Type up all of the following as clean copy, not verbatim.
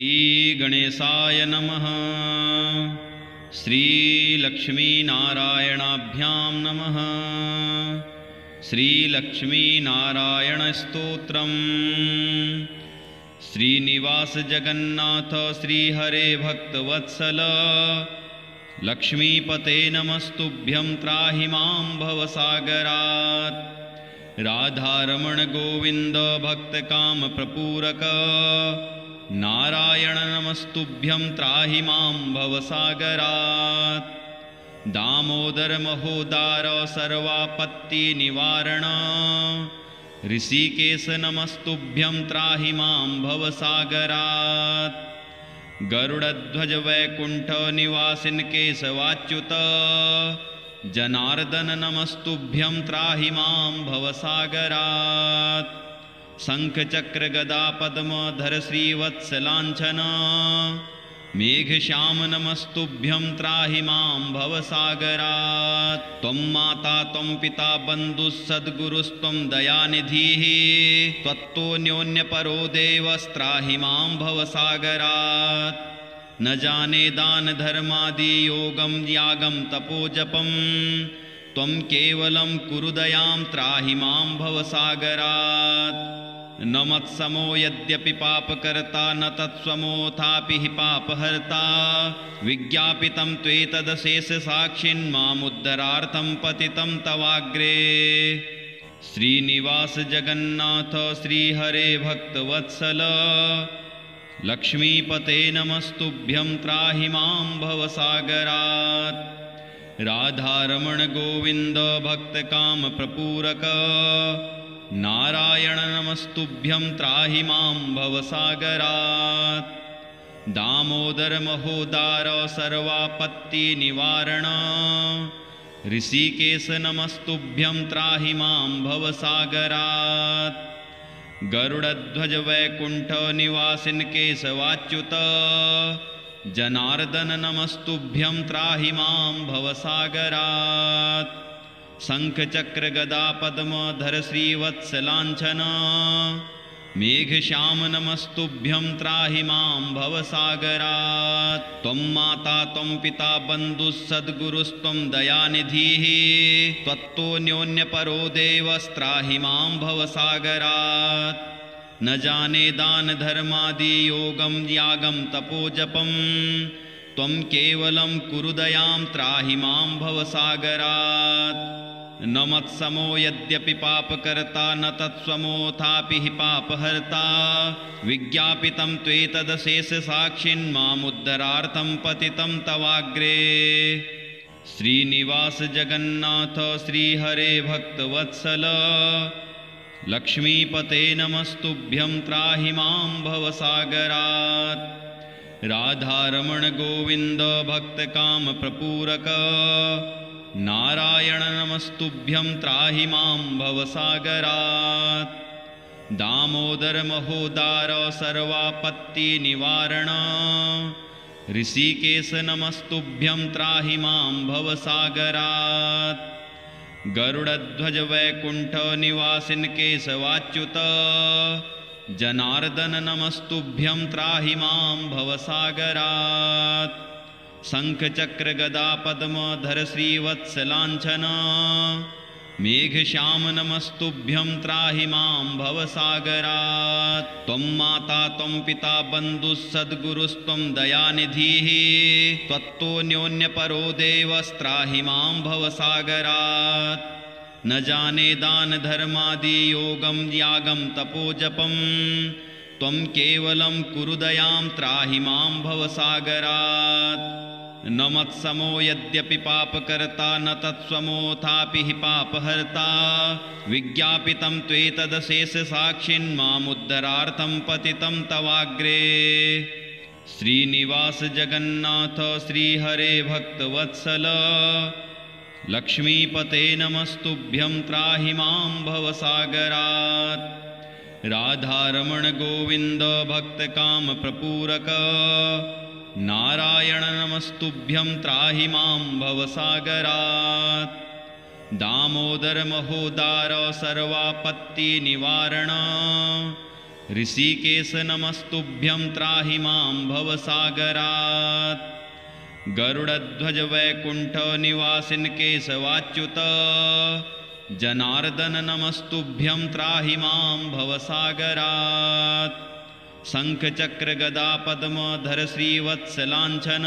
श्रीगणेशाय नमः। श्रीलक्ष्मीनारायणाभ्यां नमः। श्रीलक्ष्मीनारायणस्तोत्रम्। श्रीनिवास जगन्नाथ श्रीहरे भक्तवत्सल लक्ष्मीपते नमस्तुभ्यं त्राहि मां भवसागरात्। राधारमण गोविंद भक्तकाम प्रपूरक नारायण नमस्तुभ्यं त्राहि मां भवसागरात्। दामोदर महोदार सर्वापत्ति निवारण ऋषिकेश नमस्तुभ्यं त्राहि मां भवसागरात्। गरुड़ध्वज वैकुंठ निवासिन केशवाच्युत जनार्दन नमस्तुभ्यं त्राहि मां भवसागरात्। शंख चक्र गदा पद्म धर श्रीवत्सलांछन मेघश्याम नमस्तुभ्यं त्राहि मां भवसागरात्। त्वं माता त्वं पिता बन्धुस्सद्गुरुस्त्वं दयानिधिः त्वत्तोऽन्योन्यपरो देवस्त्राहि मां भवसागरात्। न जाने दान धर्मादि योगं यागं तपोजपं त्वं केवलं कुरु दयां त्राहि मां भवसागरात्। न मत्समो यद्यपि पापकर्ता न तत्स्वमोऽथापि हि पापहर्ता विज्ञापितं त्वेतदशेषसाक्षिन् मामुद्धरार्थं पतितं तवाग्रे। श्रीनिवास जगन्नाथ श्रीहरे भक्तवत्सल लक्ष्मीपते नमस्तुभ्यं त्राहि मां भवसागरात्। राधारमण गोविंद भक्तकाम प्रपूरक नारायण नमस्तुभ्यं त्राहि मां भवसागरात्। दामोदर महोदार सर्वापत्ति निवारण ऋषिकेश नमस्तुभ्यं त्राहि मां भवसागरात्। गरुड़ध्वज वैकुंठ निवासिन केशवाच्युत जनार्दन नमस्तुभ्यं त्राहि मां भवसागरात्। शंख चक्र गदा पद्म धर श्रीवत्सलांछन मेघश्याम नमस्तुभ्यं त्राहि मां भवसागरात्। त्वं माता त्वं पिता बन्धुस्सद्गुरुस्त्वं दयानिधिः त्वत्तोऽन्योन्यपरो देवस्त्राहि मां भवसागरात्। न जाने दान धर्मादि योगं यागं तपोजपं त्वं केवलं कुरु दयां त्राहि मां भवसागरात्। न मत्समो यद्यपि पापकर्ता न तत्स्वमोऽथापि हि पापहर्ता विज्ञापितं त्वेतदशेषसाक्षिन् मामुद्धरार्थं पतितं तवाग्रे। श्रीनिवास जगन्नाथ श्रीहरे भक्तवत्सल लक्ष्मीपते नमस्तुभ्यं त्राहि मां भवसागरात्। राधारमण गोविंद भक्तकाम प्रपूरक नारायण नमस्तुभ्यं त्राहि मां भवसागरात्। दामोदर महोदार सर्वापत्ति निवारण ऋषिकेश नमस्तुभ्यं त्राहि मां भवसागरात्। गरुड़ध्वज वैकुंठ निवासिन केशवाच्युत जनार्दन नमस्तुभ्यं त्राहि मां भवसागरात्। शंख चक्र गदा पद्म धर श्रीवत्सलांछन मेघश्याम नमस्तुभ्यं त्राहि मां भवसागरात्। त्वं माता त्वं पिता बन्धुस्सद्गुरुस्त्वं दयानिधिः त्वत्तोऽन्योन्यपरो देवस्त्राहि मां भवसागरात्। न जाने दान धर्मादि योगं यागं तपोजपं त्वं केवलं कुरु दयां त्राहि मां भवसागरात्। न मत्समो यद्यपि पापकर्ता न तत्स्वमोऽथापि हि पापहर्ता विज्ञापितं त्वेतदशेषसाक्षिन् मामुद्धरार्थं पतितं तवाग्रे। श्रीनिवास जगन्नाथ श्रीहरे भक्तवत्सल लक्ष्मीपते नमस्तुभ्यं त्राहि मां भवसागरात्। राधारमण गोविंद भक्तकाम प्रपूरक नारायण नमस्तुभ्यं त्राहि मां भवसागरात्। दामोदर महोदार सर्वापत्ति निवारण ऋषिकेश नमस्तुभ्यं त्राहि मां भवसागरात्। गरुडध्वज वैकुंठ निवासिन केशवाच्युत जनार्दन नमस्तुभ्यं त्राहि मां भवसागरात्। शंख चक्र गदा पद्मधर श्रीवत्सलांछन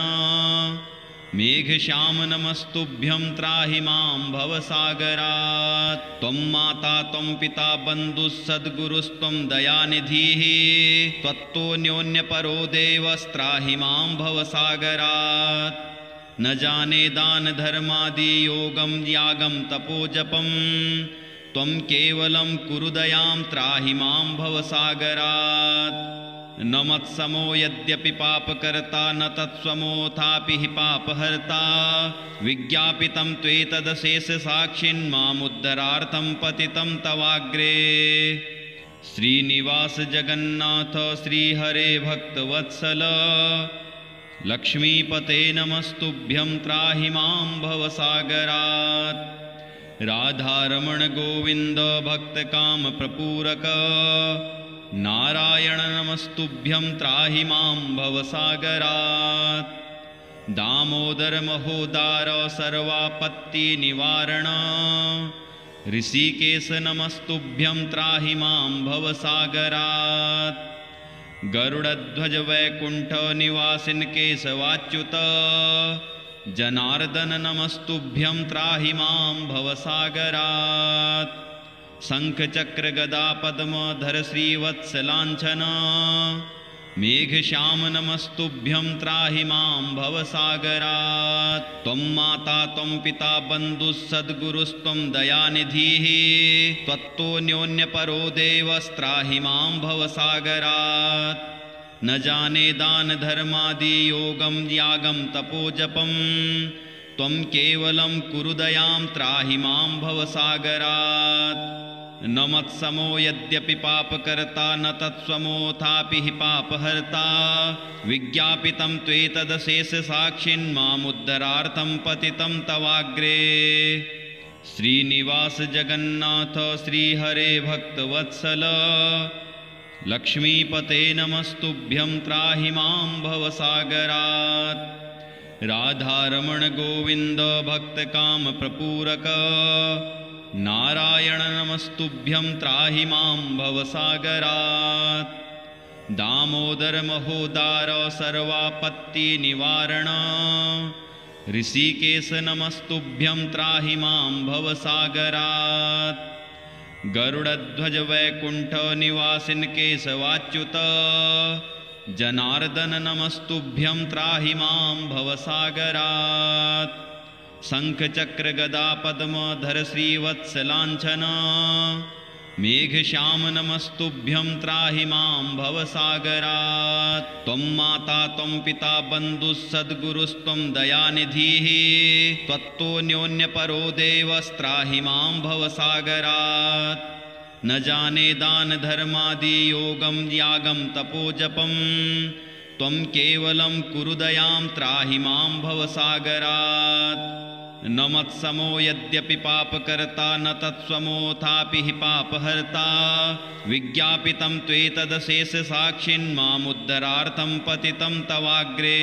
मेघश्याम नमस्तुभ्यं त्राहि मां भवसागरात्। त्वं माता त्वं पिता बन्धुः सद्गुरुस्त्वं दयानिधिः त्वत्तोऽन्योन्यपरो देवस्त्राहि मां भवसागरात्। न जाने दान धर्मादि योगं यागं तपोजपं त्वं केवलं कुरु दयां त्राहि मां भवसागरात्। न मत्समो यद्यपि पापकर्ता न तत्स्वमोऽथापि हि पापहर्ता विज्ञापितं त्वेतदशेषसाक्षिन्मामुद्धरार्थं पतितं तवाग्रे। श्रीनिवास जगन्नाथ श्रीहरे भक्तवत्सल लक्ष्मीपते नमस्तुभ्यं त्राहि मां भवसागरात्। राधारमण गोविन्द भक्तकाम प्रपूरक नारायण नमस्तुभ्यं त्राहि मां भवसागरात्। दामोदर महोदार सर्वापत्ति निवारण ऋषिकेश नमस्तुभ्यं त्राहि मां भवसागरात्। गरुडध्वज वैकुंठ निवासिन केशवाच्युत जनार्दन नमस्तुभ्यं त्राहि मां भवसागरात्। शंख चक्र गदा पद्मधर श्रीवत्सलांछन मेघश्याम नमस्तुभ्यं त्राहि मां भवसागरात्। त्वं माता त्वं पिता बन्धुः सद्गुरुस्त्वं दयानिधिः त्वत्तोऽन्योन्यपरो देवस्त्राहि मां भवसागरात्। न जाने दान धर्मादि योगं यागं तपोजपं त्वं केवलं कुरु दयां त्राहि मां भवसागरात्। न मत्समो यद्यपि पापकर्ता न तत्स्वमोऽथापि हि पापहर्ता विज्ञापितं त्वेतदशेषसाक्षिन्मामुद्धरार्थं पतितं तवाग्रे। श्रीनिवास जगन्नाथ श्रीहरे भक्तवत्सल लक्ष्मीपते नमस्तुभ्यं त्राहि मां भवसागरात्। राधारमण गोविन्द भक्तकाम प्रपूरक नारायण नमस्तुभ्यं त्राहि मां भवसागरात्। दामोदर महोदार सर्वापत्ति निवारण ऋषिकेश नमस्तुभ्यं त्राहि मां भवसागरात्। गरुडध्वज वैकुंठ निवासिन केशवाच्युत जनार्दन नमस्तुभ्यं त्राहि मां भवसागरात्। शंख चक्र गदा पद्मधर श्रीवत्सलांछन मेघश्याम नमस्तुभ्यं त्राहि मां भवसागरात्। त्वं माता त्वं पिता बन्धुः सद्गुरुस्त्वं दयानिधिः त्वत्तोऽन्योन्यपरो देवस्त्राहि मां भवसागरात्। न जाने दान धर्मादि योगं यागं तपोजपं त्वं केवलं कुरु दयां त्राहि मां भवसागरात्। न मत्समो यद्यपि पापकर्ता न तत्स्वमोऽथापि हि पापहर्ता विज्ञापितं त्वेतदशेषसाक्षिन्मामुद्धरार्थं पतितं तवाग्रे।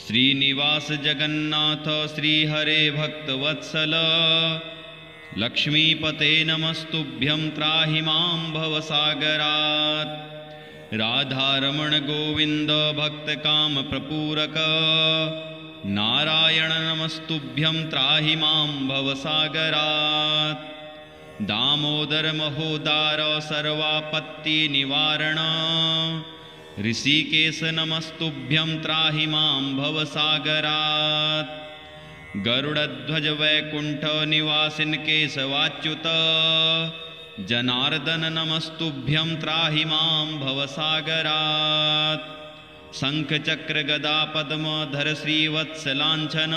श्रीनिवास जगन्नाथ श्रीहरे भक्तवत्सल लक्ष्मीपते नमस्तुभ्यं त्राहि मां भवसागरात्। राधारमण गोविन्द भक्तकाम प्रपूरक नारायण नमस्तुभ्यं त्राहि मां भवसागरात्। दामोदर महोदार सर्वापत्ति निवारण ऋषिकेश नमस्तुभ्यं त्राहि मां भवसागरात्। गरुडध्वज वैकुंठ निवासिन केशवाच्युत जनार्दन नमस्तुभ्यं त्राहि मां भवसागरात्। शंख चक्र गदा पद्मधर श्रीवत्सलांछन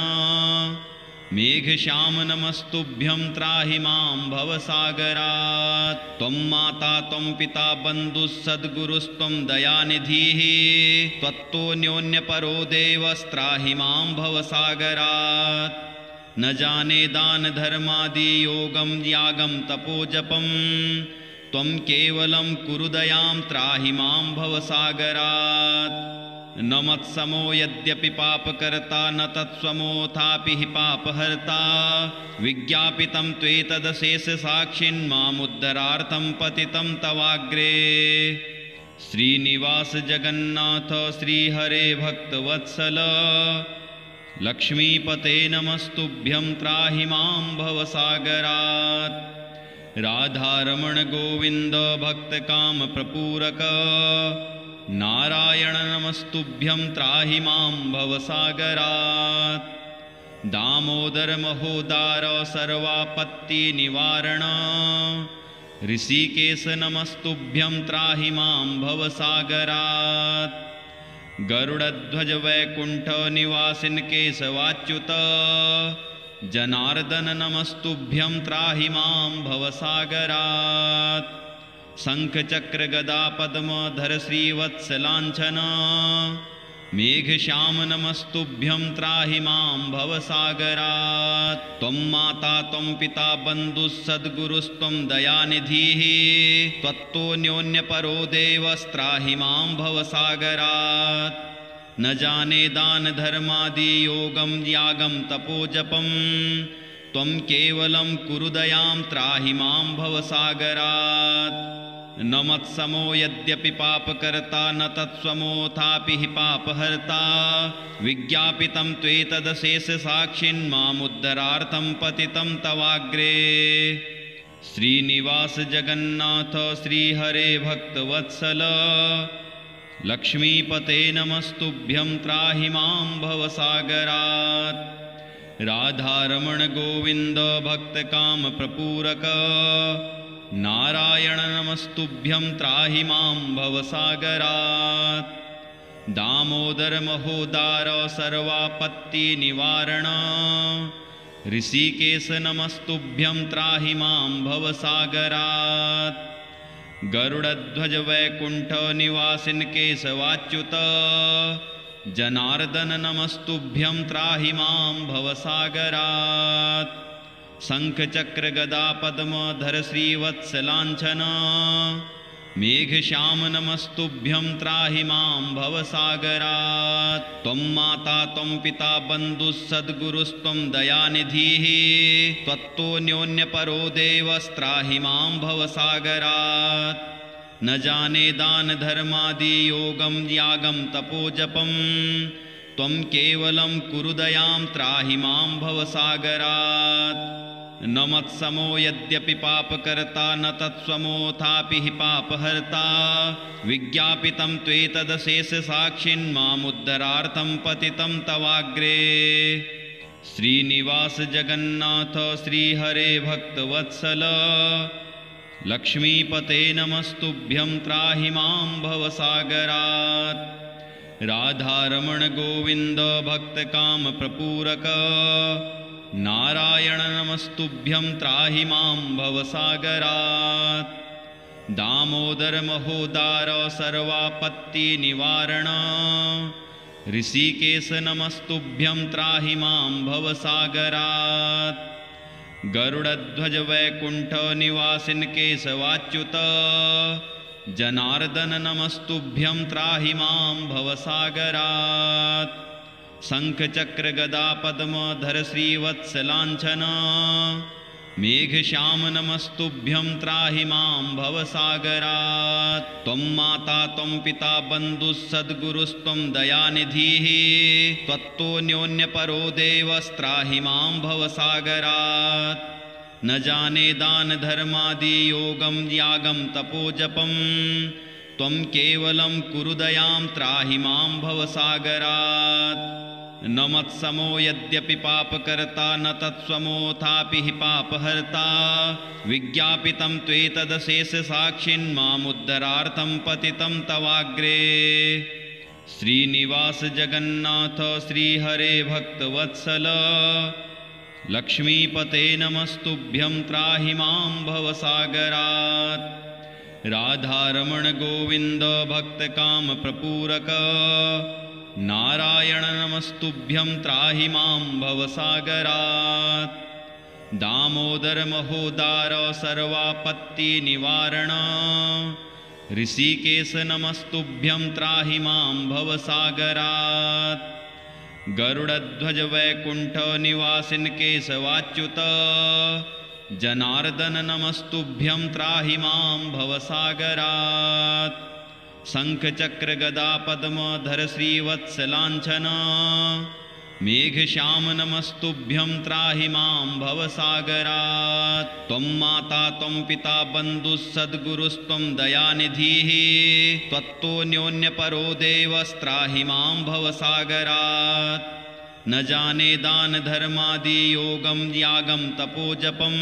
मेघश्याम नमस्तुभ्यं त्राहि मां भवसागरात्। त्वं माता त्वं पिता बन्धुः सद्गुरुस्त्वं दयानिधिः त्वत्तोऽन्योन्यपरो देवस्त्राहि मां भवसागरात्। न जाने दान धर्मादि योगं यागं तपोजपं त्वं केवलं कुरु दयां त्राहि मां भवसागरात्। न मत्समो यद्यपि पापकर्ता न तत्स्वमोऽथापि हि पापहर्ता विज्ञापितं त्वेतदशेषसाक्षिन्मामुद्धरार्थं पतितं तवाग्रे। श्रीनिवास जगन्नाथ श्रीहरे भक्तवत्सल लक्ष्मीपते नमस्तुभ्यं त्राहि मां भवसागरात्। राधारमण गोविन्द भक्तकाम प्रपूरक नारायण नमस्तुभ्यं त्राहि मां भवसागरात्। दामोदर महोदार सर्वापत्ति निवारण ऋषिकेश नमस्तुभ्यं त्राहि मां भवसागरात्। गरुडध्वज वैकुंठ निवासिन केशवाच्युत जनार्दन नमस्तुभ्यं त्राहि मां भवसागरात्। शंखचक्र गदा पद्मधर श्रीवत्सलांछन मेघश्याम नमस्तुभ्यं त्राहि मां भवसागरात्। त्वं माता त्वं पिता बन्धुः सद्गुरुस्त्वं दयानिधिः त्वत्तोऽन्योन्यपरो देवस्त्राहि मां भवसागरात्। न जाने दान धर्मादि योगं यागं तपोजपं त्वं केवलं कुरु दयां त्राहि मां भवसागरात्। न मत्समो यद्यपि पापकर्ता न तत्स्वमोऽथापि हि पापहर्ता विज्ञापितं त्वेतदशेषसाक्षिन्मामुद्धरार्थं पतितं तवाग्रे। श्रीनिवास जगन्नाथ श्रीहरे भक्तवत्सल लक्ष्मीपते नमस्तुभ्यं त्राहि मां भवसागरात्। राधारमण गोविन्द भक्तकाम प्रपूरक नारायण नमस्तुभ्यं त्राहि मां भवसागरात्। दामोदर महोदार सर्वापत्ति निवारण ऋषिकेश नमस्तुभ्यं त्राहि मां भवसागरात्। गरुडध्वज वैकुंठ निवासिन केशवाच्युत जनार्दन नमस्तुभ्यं त्राहि मां भवसागरात्। शंखचक्र गदा पद्मधर श्रीवत्सलांछन मेघश्याम नमस्तुभ्यं त्राहि मां भवसागरात्। त्वं माता त्वं पिता बन्धुः सद्गुरुस्त्वं दयानिधिः त्वत्तोऽन्योन्यपरो देवस्त्राहि मां भवसागरात्। न जाने दान धर्मादि योगं यागं तपोजपं त्वं केवलं कुरु दयां त्राहि मां भवसागरात्। न मत्समो यद्यपि पापकर्ता न तत्स्वमोऽथापि हि पापहर्ता विज्ञापितं त्वेतदशेषसाक्षिन्मामुद्धरार्थं पतितं तवाग्रे। श्रीनिवास जगन्नाथ श्रीहरे भक्तवत्सल लक्ष्मीपते नमस्तुभ्यं त्राहि मां भवसागरात्। राधारमण गोविन्द भक्तकाम प्रपूरक नारायण नमस्तुभ्यं त्राहि मां भवसागरात्। दामोदर महोदार सर्वापत्ति निवारण ऋषिकेश नमस्तुभ्यं त्राहि मां भवसागरात्। गरुडध्वज वैकुंठ निवासिन केशवाच्युत जनार्दन नमस्तुभ्यं त्राहि मां भवसागरात्। शंखचक्र गदा पद्मधर श्रीवत्सलांछन मेघश्याम नमस्तुभ्यं त्राहि मां भवसागरात्। त्वं माता त्वं पिता बन्धुः सद्गुरुस्त्वं दयानिधिः त्वत्तोऽन्योन्यपरो देवस्त्राहि मां भवसागरात्। न जाने दान धर्मादि योगं यागं तपोजपं त्वं केवलं कुरु दयां त्राहि मां भवसागरात्। न मत्समो यद्यपि पापकर्ता न तत्स्वमोऽथापि हि पापहर्ता विज्ञापितं त्वेतदशेषसाक्षिन्मामुद्धरार्थं पतितं तवाग्रे। श्रीनिवास जगन्नाथ श्रीहरे भक्तवत्सल लक्ष्मीपते नमस्तुभ्यं त्राहि मां भवसागरात्। राधारमण गोविन्द भक्तकाम प्रपूरक नारायण नमस्तुभ्यं त्राहि मां भवसागरात्। दामोदर महोदार सर्वापत्तिनिवारण ऋषिकेश नमस्तुभ्यं त्राहि मां भवसागरात् गरुडध्वज वैकुंठ निवासिन केशवाच्युत जनार्दन नमस्तुभ्यं त्राहि मां भवसागरात् शंख चक्र गदा पद्मधर श्रीवत्सलांछन मेघश्याम नमस्तुभ्यं त्राहि मां भवसागरात् त्वं माता त्वं पिता बन्धुः सद्गुरुस्त्वं दयानिधिः त्वत्तोऽन्योन्यपरो देवस्त्राहि मां भवसागरात् न जाने दान धर्मादि योगं यागं तपोजपं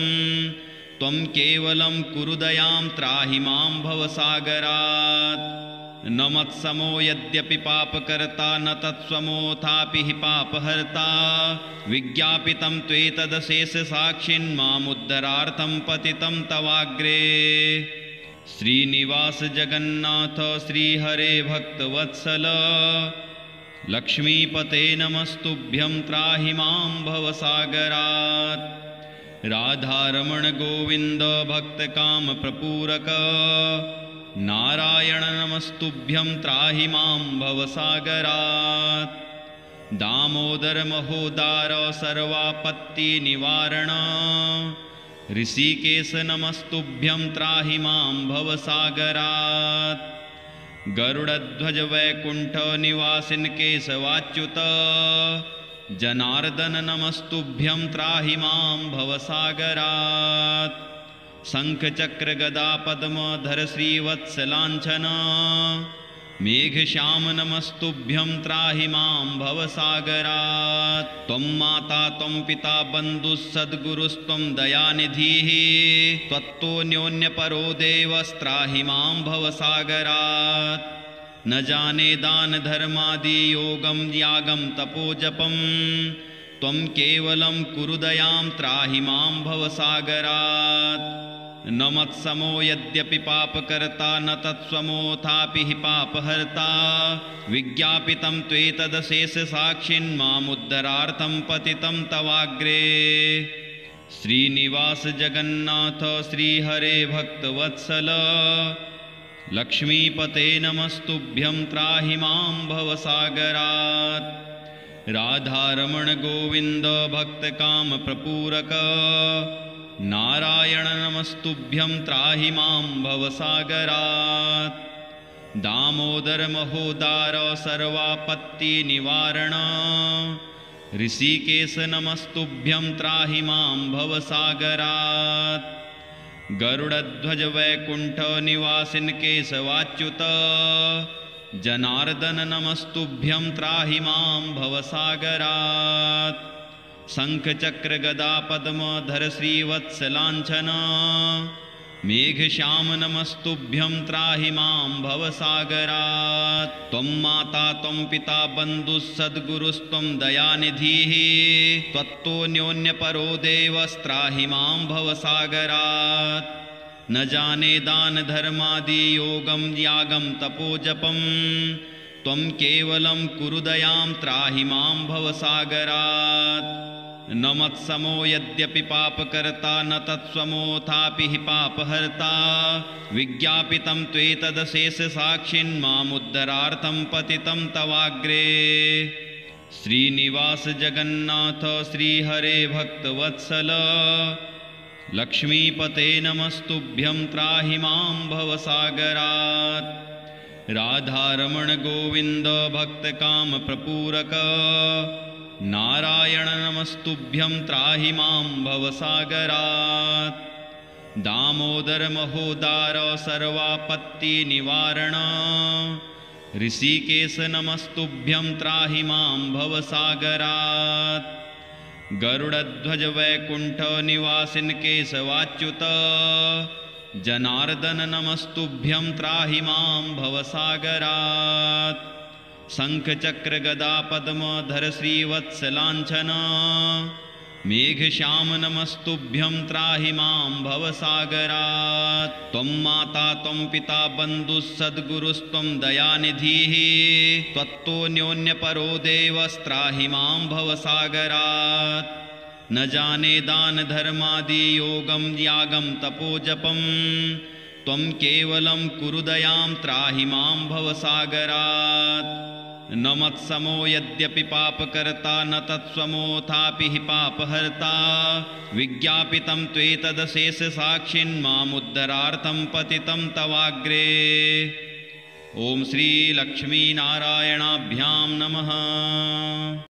त्वं केवलं कुरु दयां त्राहि मां भवसागरात् न मत्समो यद्यपि पापकर्ता न तत्स्वमोऽथापि हि पापहर्ता विज्ञापितं त्वेतदशेषसाक्षिन्मामुद्धरार्थं पतितं तवाग्रे श्रीनिवास जगन्नाथ श्रीहरे भक्तवत्सल लक्ष्मीपते नमस्तुभ्यं त्राहि मां भवसागरात् राधारमण गोविन्द भक्तकाम प्रपूरक नारायण नमस्तुभ्यं त्राहि मां भवसागरात् दामोदर महोदार सर्वापत्तिनिवारण ऋषिकेश नमस्तुभ्यं त्राहि मां भवसागरात् गरुडध्वज वैकुंठ निवासिन केशवाच्युत जनार्दन नमस्तुभ्यं त्राहि मां भवसागरात् शंख चक्र गदा पद्मधर श्रीवत्सलांछन मेघश्याम नमस्तुभ्यं त्राहि मां भवसागरात् त्वं माता त्वं पिता बन्धुः सद्गुरुस्त्वं दयानिधिः त्वत्तोऽन्योन्यपरो देवस्त्राहि मां भवसागरात् न जाने दान धर्मादि योगं यागं तपोजपं त्वं केवलं कुरु दयां त्राहि मां भवसागरात् न मत्समो यद्यपि पापकर्ता न तत्स्वमोऽथापि हि पापहर्ता विज्ञापितं त्वेतदशेषसाक्षिन्मामुद्धरार्थं पतितं तवाग्रे श्रीनिवास जगन्नाथ श्रीहरे भक्तवत्सल लक्ष्मीपते नमस्तुभ्यं त्राहि मां भवसागरात् राधारमण गोविन्द भक्तकाम प्रपूरक नारायण नमस्तुभ्यं त्राहि मां भवसागरात् दामोदर महोदार सर्वापत्तिनिवारण ऋषिकेश नमस्तुभ्यं त्राहि मां भवसागरात् गरुडध्वज वैकुंठ निवासिन केशवाच्युत जनार्दन नमस्तुभ्यं त्राहि मां भवसागरात् शंख चक्र गदा पद्मधर श्रीवत्सलांछन मेघश्याम नमस्तुभ्यं त्राहि मां भवसागरात् त्वं माता त्वं पिता बन्धुः सद्गुरुस्त्वं दयानिधिः त्वत्तोऽन्योन्यपरो देवस्त्राहि मां भवसागरात् न जाने दान धर्मादि योगं यागं तपोजपं त्वं केवलं कुरु दयां त्राहि मां भवसागरात् न मत्समो यद्यपि पापकर्ता न तत्स्वमोऽथापि हि पापहर्ता विज्ञापितं त्वेतदशेषसाक्षिन्मामुद्धरार्थं पतितं तवाग्रे श्रीनिवास जगन्नाथ श्रीहरे भक्तवत्सल लक्ष्मीपते नमस्तुभ्यं त्राहि मां भवसागरात् राधारमण गोविन्द भक्तकाम प्रपूरक नारायण नमस्तुभ्यं त्राहि मां भवसागरात् दामोदर महोदार सर्वापत्तिनिवारण ऋषिकेश नमस्तुभ्यं त्राहि मां भवसागरात् गरुडध्वज वैकुंठ निवासिन केशवाच्युत जनार्दन नमस्तुभ्यं त्राहि मां भवसागरात् शंख चक्र गदा पद्मधर श्रीवत्सलांछन मेघश्याम नमस्तुभ्यं त्राहि मां भवसागरात् त्वं माता त्वं पिता बन्धुः सद्गुरुस्त्वं दयानिधिः त्वत्तोऽन्योन्यपरो देवस्त्राहि मां भवसागरात् न जाने दानधर्मादियोगं यागं तपोजपं त्वं केवलं कुरु दयां त्राहि मां भवसागरात् न मत्समो यद्यपि पापकर्ता न तत्स्वमोऽथापि हि पापहर्ता विज्ञापितं त्वेतदशेषसाक्षिन्मामुद्धरार्थं पतितं तवाग्रे ॐ श्रीलक्ष्मीनारायणाभ्यां नमः।